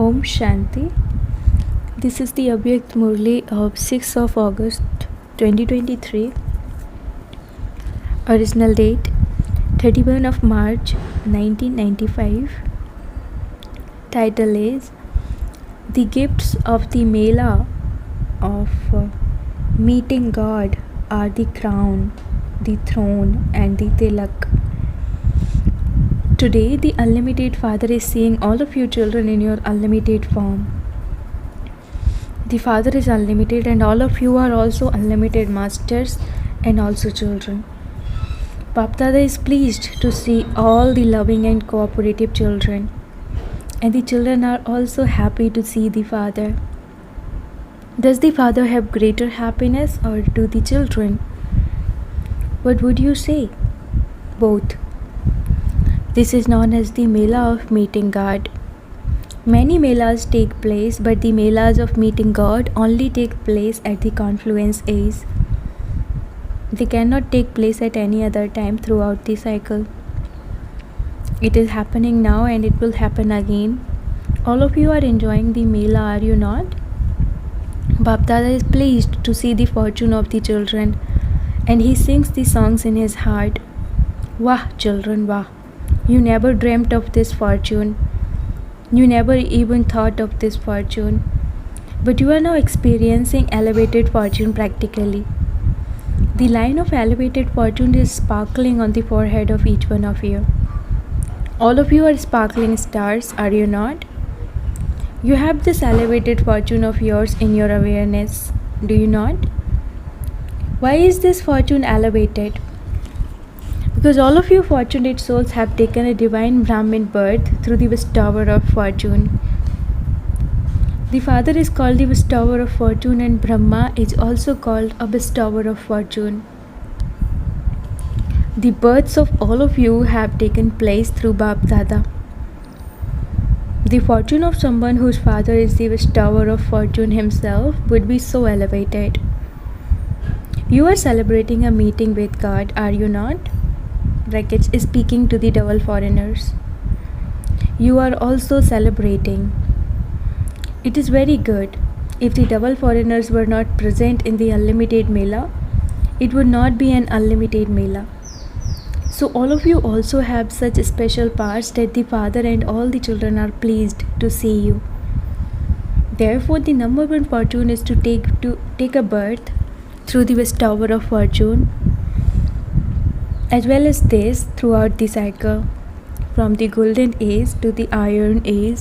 Om Shanti. This is the Abhyakt Murli of 6th of August 2023. Original date 31 of March 1995. Title is The Gifts of the Mela of Meeting God are the crown, the throne and the tilak. Today, the Unlimited Father is seeing all of you children in your unlimited form. The Father is unlimited and all of you are also unlimited masters and also children. Bap Dada is pleased to see all the loving and cooperative children. And the children are also happy to see the Father. Does the Father have greater happiness or do the children? What would you say? Both. This is known as the Mela of Meeting God. Many Melas take place, but the Melas of Meeting God only take place at the confluence age. They cannot take place at any other time throughout the cycle. It is happening now and it will happen again. All of you are enjoying the Mela, are you not? Bap Dada is pleased to see the fortune of the children and he sings the songs in his heart. Wah, children, wah. You never dreamt of this fortune. You never even thought of this fortune. But you are now experiencing elevated fortune practically. The line of elevated fortune is sparkling on the forehead of each one of you. All of you are sparkling stars, are you not? You have this elevated fortune of yours in your awareness, do you not? Why is this fortune elevated? Because all of you fortunate souls have taken a divine Brahmin birth through the bestower of fortune. The Father is called the bestower of fortune and Brahma is also called a bestower of fortune. The births of all of you have taken place through Bap Dada. The fortune of someone whose father is the bestower of fortune himself would be so elevated. You are celebrating a meeting with God, are you not? Brackets is speaking to the double foreigners. You are also celebrating. It is very good. If the double foreigners were not present in the unlimited Mela, it would not be an unlimited Mela. So all of you also have such special powers that the Father and all the children are pleased to see you. Therefore, the number one fortune is to take a birth through the bestower of fortune, as well as this throughout the cycle, from the golden age to the iron age.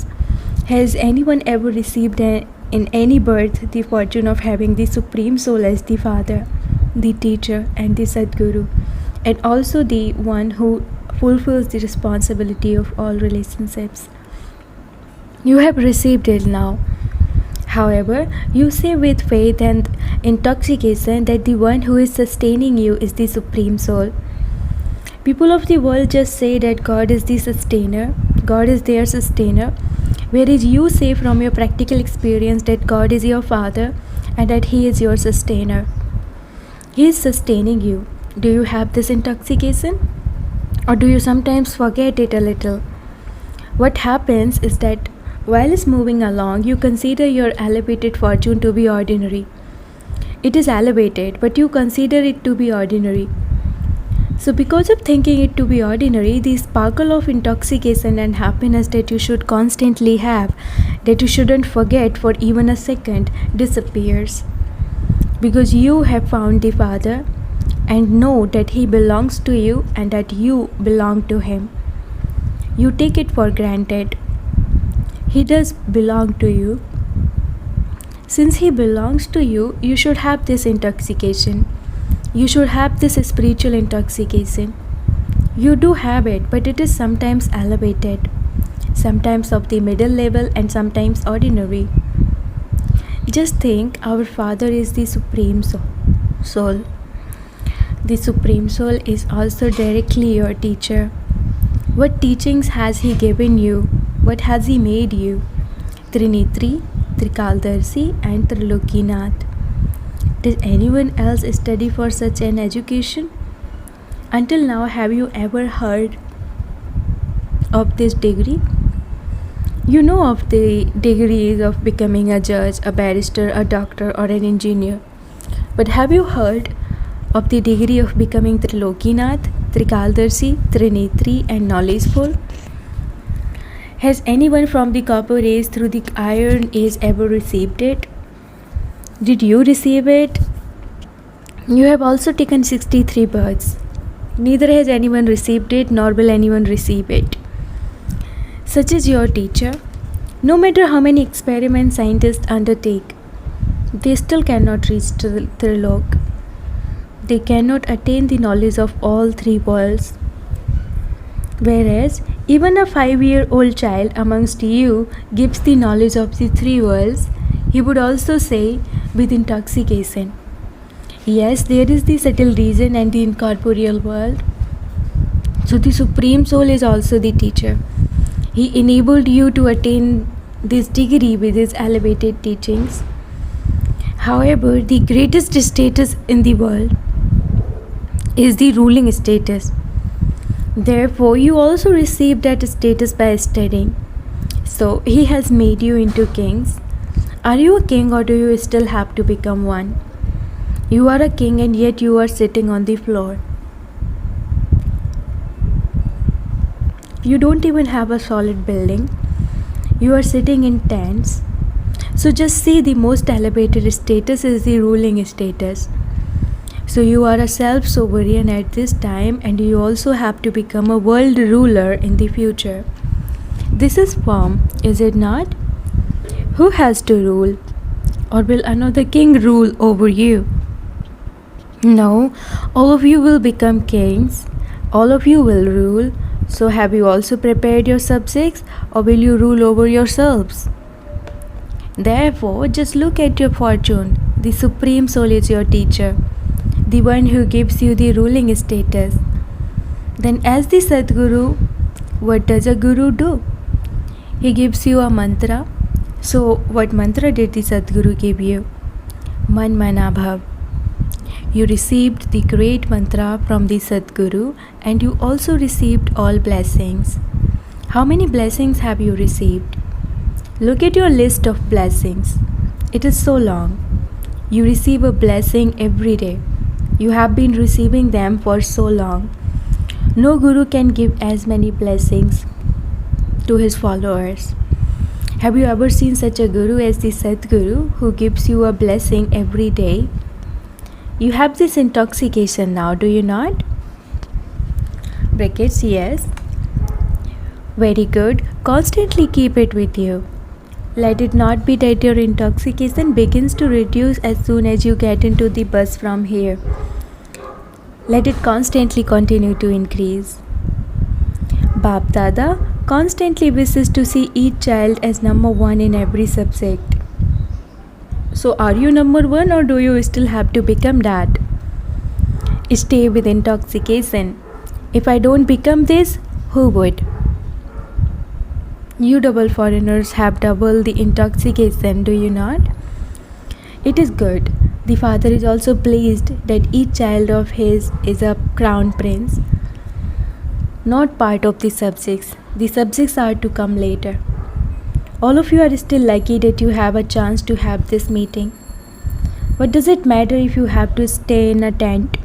Has anyone ever received in any birth the fortune of having the Supreme Soul as the Father, the Teacher and the Sadguru, and also the one who fulfills the responsibility of all relationships? You have received it now. However, you say with faith and intoxication that the one who is sustaining you is the Supreme Soul. People of the world just say that God is the sustainer, God is their sustainer, whereas you say from your practical experience that God is your Father and that He is your sustainer. He is sustaining you. Do you have this intoxication? Or do you sometimes forget it a little? What happens is that while it's moving along, you consider your elevated fortune to be ordinary. It is elevated, but you consider it to be ordinary. So because of thinking it to be ordinary, the sparkle of intoxication and happiness that you should constantly have, that you shouldn't forget for even a second, disappears. Because you have found the Father and know that He belongs to you and that you belong to Him. You take it for granted. He does belong to you. Since He belongs to you, you should have this intoxication. You should have this spiritual intoxication. You do have it, but it is sometimes elevated, sometimes of the middle level and sometimes ordinary. Just think, our Father is the Supreme Soul. The Supreme Soul is also directly your teacher. What teachings has He given you? What has He made you? Trinitri, Trikaldarshi and Trilokinath. Did anyone else study for such an education? Until now, have you ever heard of this degree? You know of the degrees of becoming a judge, a barrister, a doctor, or an engineer. But have you heard of the degree of becoming Trilokinath, Trikaldarshi, Trinetri, and knowledgeful? Has anyone from the copper age through the iron age ever received it? Did you receive it? You have also taken 63 births. Neither has anyone received it, nor will anyone receive it. Such is your teacher. No matter how many experiments scientists undertake, they still cannot reach Trilok. They cannot attain the knowledge of all three worlds. Whereas, even a 5-year-old child amongst you gives the knowledge of the three worlds, he would also say with intoxication, yes, there is the subtle region and the incorporeal world. So the Supreme Soul is also the teacher. He enabled you to attain this degree with his elevated teachings. However, the greatest status in the world is the ruling status. Therefore, you also receive that status by studying. So, he has made you into kings. Are you a king or do you still have to become one? You are a king and yet you are sitting on the floor. You don't even have a solid building. You are sitting in tents. So just see, the most elevated status is the ruling status. So you are a self-sovereign at this time and you also have to become a world ruler in the future. This is firm, is it not? Who has to rule? Or will another king rule over you? No, all of you will become kings. All of you will rule. So have you also prepared your subjects, or will you rule over yourselves? Therefore, just look at your fortune. The Supreme Soul is your teacher, the one who gives you the ruling status. Then as the Sadguru, what does a Guru do? He gives you a mantra. So what mantra did the Sadguru give you? Man Mana Bhav. You received the great mantra from the Sadguru and you also received all blessings. How many blessings have you received? Look at your list of blessings. It is so long. You receive a blessing every day. You have been receiving them for so long. No Guru can give as many blessings to his followers. Have you ever seen such a Guru as the Sadguru who gives you a blessing every day? You have this intoxication now, do you not? Brackets, yes. Very good. Constantly keep it with you. Let it not be that your intoxication begins to reduce as soon as you get into the bus from here. Let it constantly continue to increase. Bap Dada constantly wishes to see each child as number one in every subject. So are you number one or do you still have to become that? Stay with intoxication. If I don't become this, who would? You double foreigners have double the intoxication, do you not? It is good. The father is also pleased that each child of his is a crown prince, not part of the subjects. The subjects are to come later. All of you are still lucky that you have a chance to have this meeting. What does it matter if you have to stay in a tent?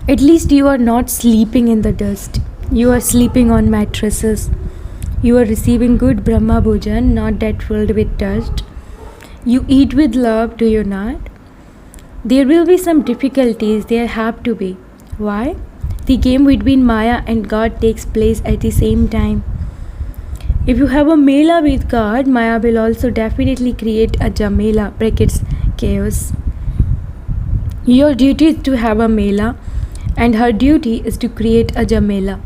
At least you are not sleeping in the dust. You are sleeping on mattresses. You are receiving good Brahma Bhojan, not that filled with dust. You eat with love, do you not? There will be some difficulties, there have to be. Why? The game between Maya and God takes place at the same time. If you have a Mela with God, Maya will also definitely create a Jamela, brackets, chaos. Your duty is to have a Mela and her duty is to create a Jamela.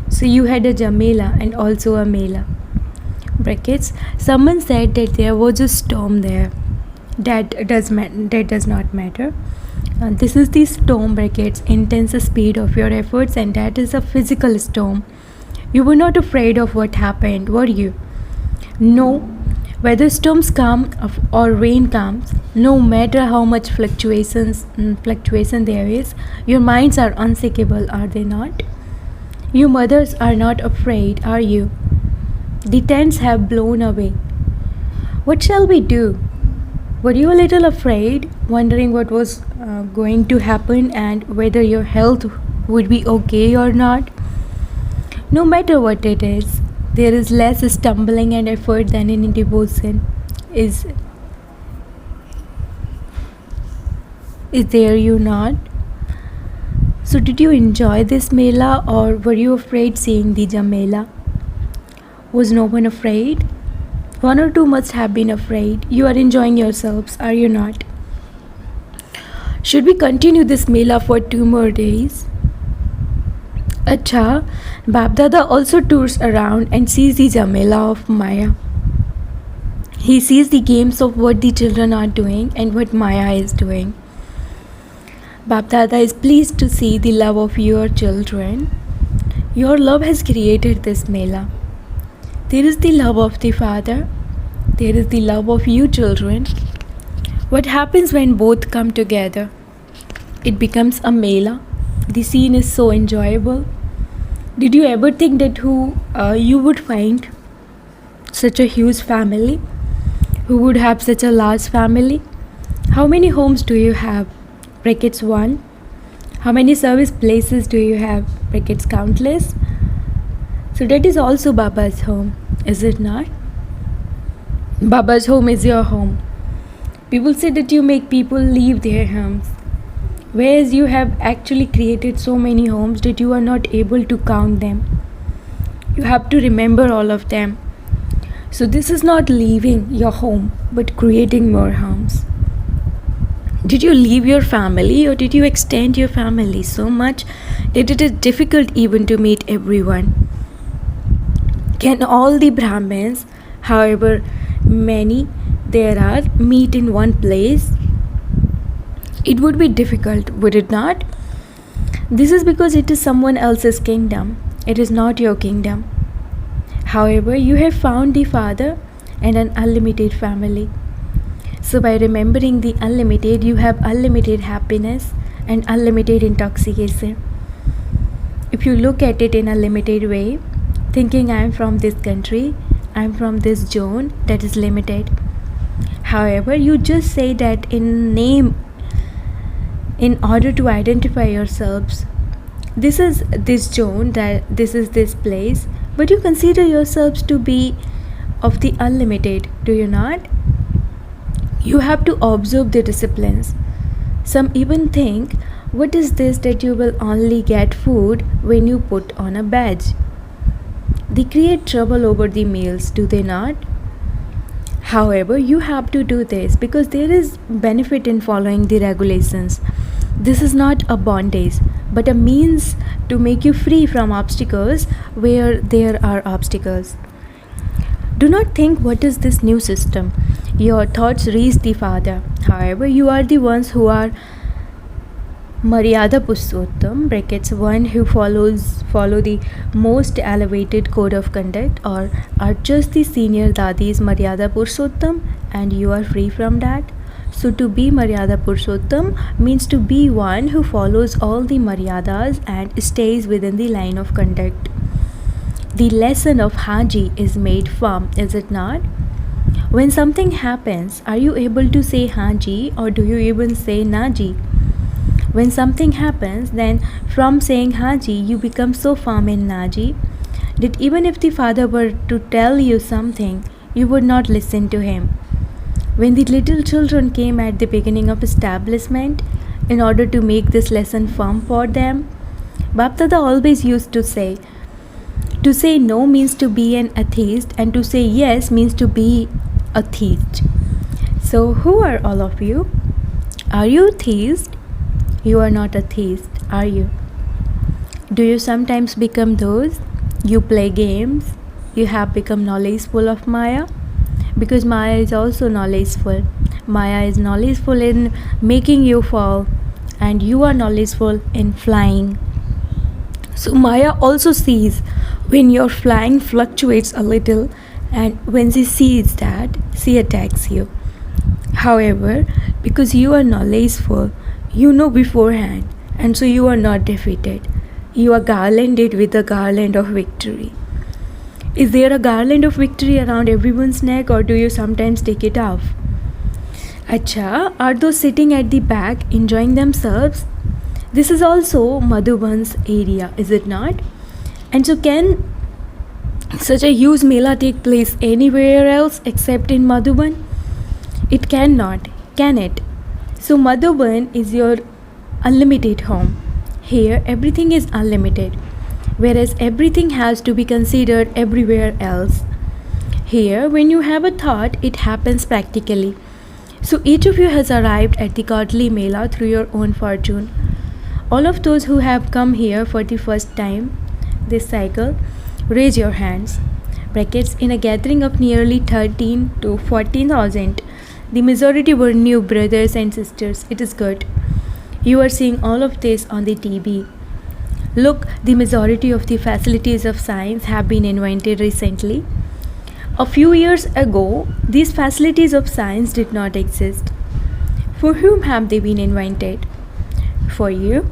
So you had a Jamela and also a Mela. Brackets, someone said that there was a storm there. That does not matter. This is the storm, brackets, intense speed of your efforts, and that is a physical storm. You were not afraid of what happened, were you? No. Whether storms come or rain comes, no matter how much fluctuation there is, your minds are unshakable, are they not? You mothers are not afraid, are you? The tents have blown away. What shall we do? Were you a little afraid, wondering what was going to happen and whether your health would be okay or not? No matter what it is, there is less stumbling and effort than in devotion. Is is there you not? So did you enjoy this mela or were you afraid seeing the Jamela? Was no one afraid? One or two must have been afraid. You are enjoying yourselves, are you not? Should we continue this mela for 2 more days? Acha, Babdada also tours around and sees the Jamela of Maya. He sees the games of what the children are doing and what Maya is doing. Babdada is pleased to see the love of your children. Your love has created this mela. There is the love of the father. There is the love of you children. What happens when both come together? It becomes a mela. The scene is so enjoyable. Did you ever think that you would find such a huge family? Who would have such a large family? How many homes do you have? Brackets 1. How many service places do you have? Brackets countless. So that is also Baba's home, is it not? Baba's home is your home. People say that you make people leave their homes, whereas you have actually created so many homes that you are not able to count them. You have to remember all of them. So this is not leaving your home, but creating more homes. Did you leave your family or did you extend your family so much that it is difficult even to meet everyone? Can all the Brahmins, however many there are, meet in one place? It would be difficult, would it not? This is because it is someone else's kingdom. It is not your kingdom. However, you have found the Father and an unlimited family. So by remembering the unlimited, you have unlimited happiness and unlimited intoxication. If you look at it in a limited way, thinking I am from this country, I am from this zone, that is limited. However, you just say that in name in order to identify yourselves. This is this zone, that this is this place, but you consider yourselves to be of the unlimited, do you not? You have to observe the disciplines. Some even think, what is this that you will only get food when you put on a badge? They create trouble over the meals, do they not? However, you have to do this because there is benefit in following the regulations. This is not a bondage, but a means to make you free from obstacles where there are obstacles. Do not think, what is this new system? Your thoughts reach the Father. However, you are the ones who are Maryada Purushottam, brackets 1, who follow the most elevated code of conduct, or are just the senior Dadis Maryada Purushottam, and you are free from that. So to be Maryada Purushottam means to be one who follows all the Maryadas and stays within the line of conduct. The lesson of Haji is made firm, is it not? When something happens, are you able to say Haji or do you even say Naji? When something happens, then from saying Haji, you become so firm in Naji that even if the Father were to tell you something, you would not listen to him. When the little children came at the beginning of establishment, in order to make this lesson firm for them, Bapdada always used to say no means to be an atheist, and to say yes means to be a theist. So who are all of you? Are you theist? You are not a theist, are you? Do you sometimes become those? You play games? You have become knowledgeful of Maya? Because Maya is also knowledgeful. Maya is knowledgeful in making you fall, and you are knowledgeful in flying. So Maya also sees when your flying fluctuates a little, and when she sees that, she attacks you. However, because you are knowledgeful, you know beforehand, and so you are not defeated. You are garlanded with the garland of victory. Is there a garland of victory around everyone's neck, or do you sometimes take it off? Acha, are those sitting at the back enjoying themselves? This is also Madhuban's area, is it not? And so, can such a huge mela take place anywhere else except in Madhuban? It cannot, can it? So, Madhuban is your unlimited home. Here, everything is unlimited, whereas everything has to be considered everywhere else. Here, when you have a thought, it happens practically. So, each of you has arrived at the Godly Mela through your own fortune. All of those who have come here for the first time this cycle, raise your hands. Brackets, in a gathering of nearly 13 to 14,000, the majority were new brothers and sisters. It is good. You are seeing all of this on the TV. Look, the majority of the facilities of science have been invented recently. A few years ago, these facilities of science did not exist. For whom have they been invented? For you.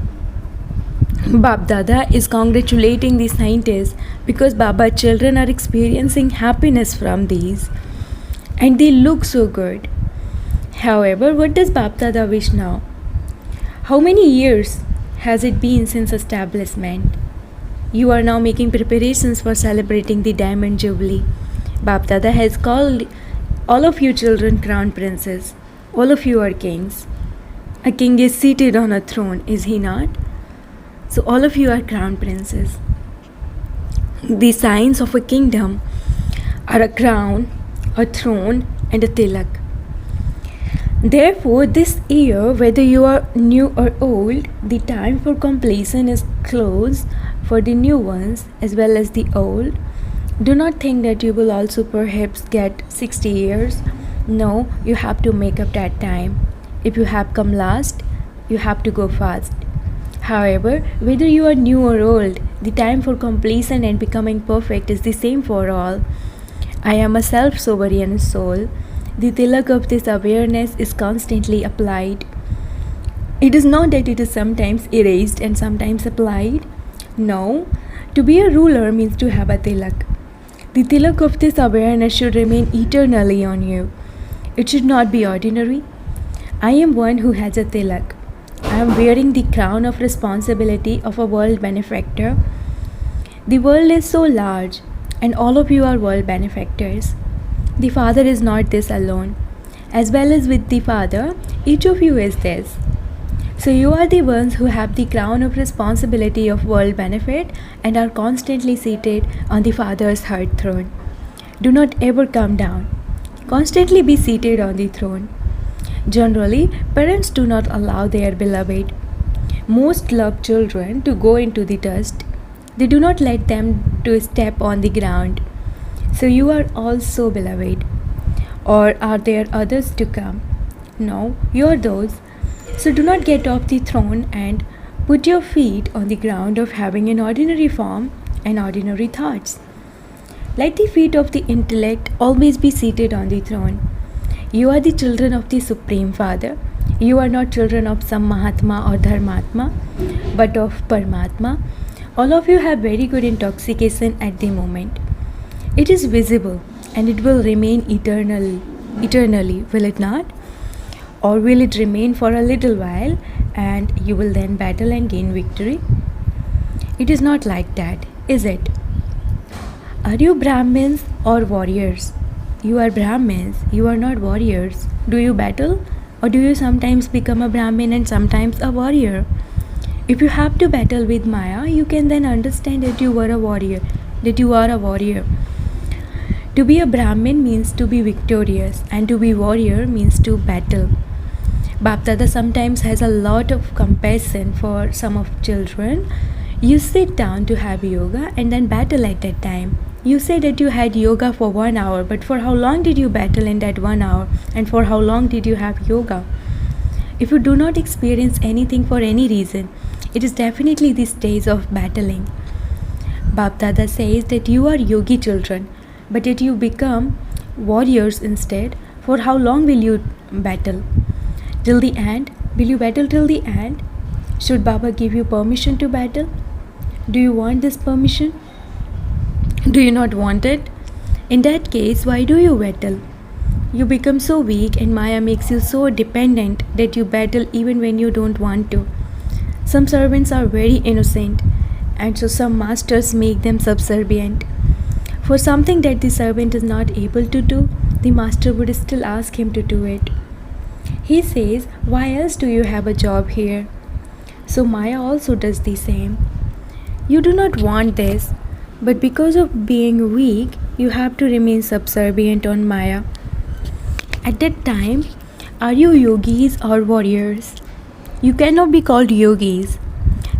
Bab Dada is congratulating the scientists because Baba children are experiencing happiness from these. And they look so good. However, what does Bab Dada wish now? How many years has it been since establishment? You are now making preparations for celebrating the Diamond Jubilee. Bab Dada has called all of you children crown princes. All of you are kings. A king is seated on a throne, is he not? So all of you are crown princes. The signs of a kingdom are a crown, a throne, and a tilak. Therefore, this year, whether you are new or old, the time for completion is close for the new ones as well as the old. Do not think that you will also perhaps get 60 years. No, you have to make up that time. If you have come last, you have to go fast. However, whether you are new or old, the time for completion and becoming perfect is the same for all. I am a self-sovereign soul. The tilak of this awareness is constantly applied. It is not that it is sometimes erased and sometimes applied. No, to be a ruler means to have a tilak. The tilak of this awareness should remain eternally on you. It should not be ordinary. I am one who has a tilak. I am wearing the crown of responsibility of a world benefactor. The world is so large, and all of you are world benefactors. The Father is not this alone. As well as with the Father, each of you is this. So you are the ones who have the crown of responsibility of world benefit and are constantly seated on the Father's heart throne. Do not ever come down. Constantly be seated on the throne. Generally, parents do not allow their beloved, most loved children to go into the dust. They do not let them to step on the ground. So you are also beloved. Or are there others to come? No, you are those. So do not get off the throne and put your feet on the ground of having an ordinary form and ordinary thoughts. Let the feet of the intellect always be seated on the throne. You are the children of the Supreme Father. You are not children of some Mahatma or Dharmatma, but of Paramatma. All of you have very good intoxication at the moment. It is visible and it will remain eternally, will it not? Or will it remain for a little while and you will then battle and gain victory? It is not like that, is it? Are you Brahmins or warriors? You are Brahmins, you are not warriors. Do you battle? Or do you sometimes become a Brahmin and sometimes a warrior? If you have to battle with Maya, you can then understand that you are a warrior. To be a Brahmin means to be victorious, and to be warrior means to battle. Bap Dada sometimes has a lot of compassion for some of children. You sit down to have yoga and then battle at that time. You say that you had yoga for 1 hour, but for how long did you battle in that 1 hour? And for how long did you have yoga? If you do not experience anything for any reason, it is definitely the stage of battling. Bap Dada says that you are yogi children, but yet you become warriors instead. For how long will you battle? Till the end? Will you battle till the end? Should Baba give you permission to battle? Do you want this permission? Do you not want it? In that case, why do you battle? You become so weak, and Maya makes you so dependent that you battle even when you don't want to. Some servants are very innocent, and so some masters make them subservient. For something that the servant is not able to do, the master would still ask him to do it. He says, "Why else do you have a job here?" So Maya also does the same. You do not want this, but because of being weak, you have to remain subservient on Maya. At that time, are you yogis or warriors? You cannot be called yogis.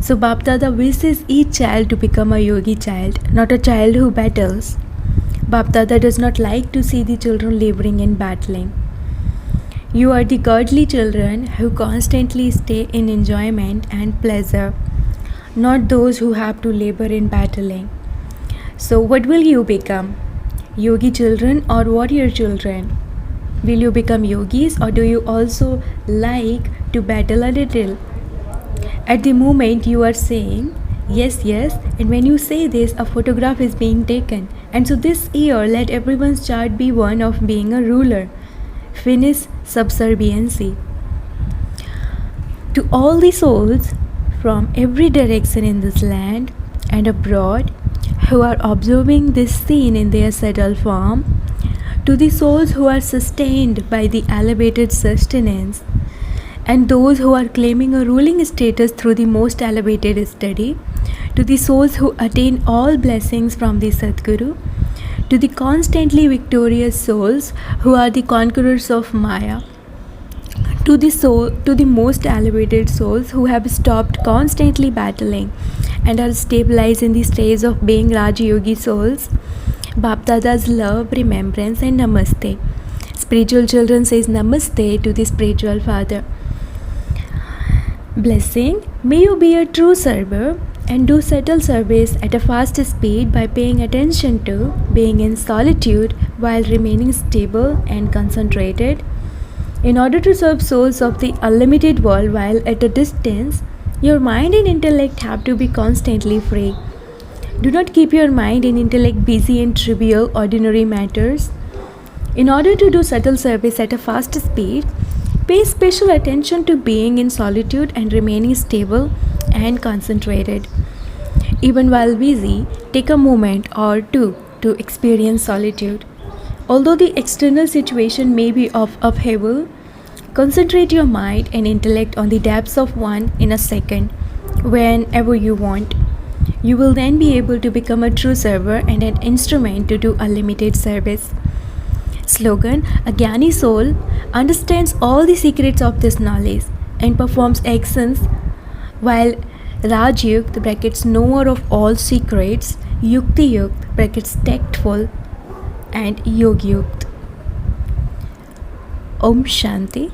So Bap Dada wishes each child to become a yogi child, not a child who battles. Bap Dada does not like to see the children laboring and battling. You are the godly children who constantly stay in enjoyment and pleasure, not those who have to labor in battling. So what will you become? Yogi children or warrior children? Will you become yogis, or do you also like to battle a little? At the moment you are saying yes, yes, and when you say this, a photograph is being taken. And so this year, let everyone's chart be one of being a ruler. Finish subserviency. To all the souls from every direction in this land and abroad who are observing this scene in their subtle form, to the souls who are sustained by the elevated sustenance, and those who are claiming a ruling status through the most elevated study, to the souls who attain all blessings from the Sadguru, to the constantly victorious souls who are the conquerors of Maya, to the most elevated souls who have stopped constantly battling and are stabilized in the stage of being Raj Yogi souls, Bap Dada's love, remembrance, and namaste. Spiritual children says namaste to the spiritual father. Blessing, may you be a true server and do subtle service at a fast speed by paying attention to being in solitude while remaining stable and concentrated. In order to serve souls of the unlimited world while at a distance, your mind and intellect have to be constantly free. Do not keep your mind and intellect busy in trivial, ordinary matters. In order to do subtle service at a fast speed, pay special attention to being in solitude and remaining stable and concentrated. Even while busy, take a moment or two to experience solitude. Although the external situation may be of upheaval, concentrate your mind and intellect on the depths of one in a second, whenever you want. You will then be able to become a true server and an instrument to do unlimited service. Slogan: a Jnani soul understands all the secrets of this knowledge and performs actions, while Rajyukt brackets knower of all secrets, Yukti Yukt brackets tactful, and Yogyukt. Om Shanti.